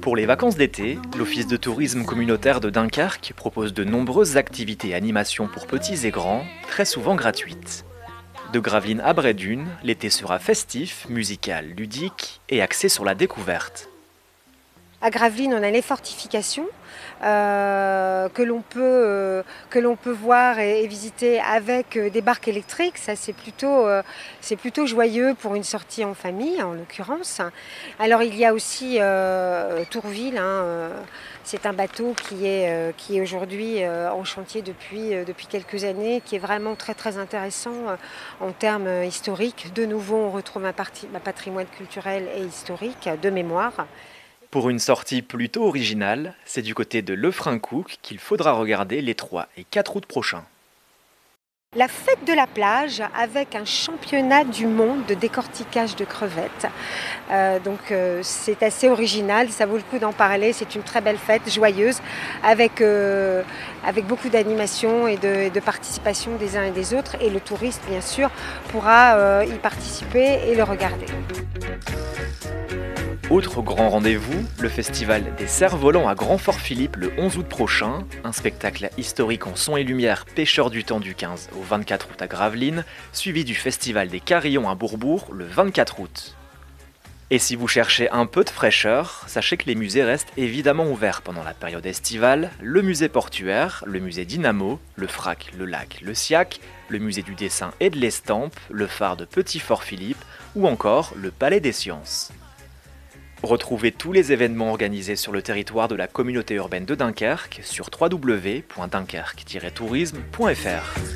Pour les vacances d'été, l'Office de tourisme communautaire de Dunkerque propose de nombreuses activités et animations pour petits et grands, très souvent gratuites. De Gravelines à Bray-Dunes, l'été sera festif, musical, ludique et axé sur la découverte. À Gravelines, on a les fortifications que l'on peut voir et visiter avec des barques électriques. Ça, c'est plutôt joyeux pour une sortie en famille, en l'occurrence. Alors, il y a aussi Tourville. C'est un bateau qui est aujourd'hui en chantier depuis quelques années, qui est vraiment très, très intéressant en termes historiques. De nouveau, on retrouve un patrimoine culturel et historique de mémoire. Pour une sortie plutôt originale, c'est du côté de Lefrancouc qu'il faudra regarder les 3 et 4 août prochains. La fête de la plage avec un championnat du monde de décortiquage de crevettes. C'est assez original, ça vaut le coup d'en parler. C'est une très belle fête, joyeuse, avec beaucoup d'animation et de participation des uns et des autres. Et le touriste, bien sûr, pourra y participer et le regarder. Autre grand rendez-vous, le festival des Cerfs-Volants à Grand-Fort-Philippe le 11 août prochain, un spectacle historique en son et lumière pêcheurs du temps du 15 au 24 août à Gravelines, suivi du festival des Carillons à Bourbourg le 24 août. Et si vous cherchez un peu de fraîcheur, sachez que les musées restent évidemment ouverts pendant la période estivale, le musée portuaire, le musée Dynamo, le Frac, le Lac, le Siac, le musée du dessin et de l'estampe, le phare de Petit-Fort-Philippe ou encore le Palais des Sciences. Retrouvez tous les événements organisés sur le territoire de la communauté urbaine de Dunkerque sur www.dunkerque-tourisme.fr.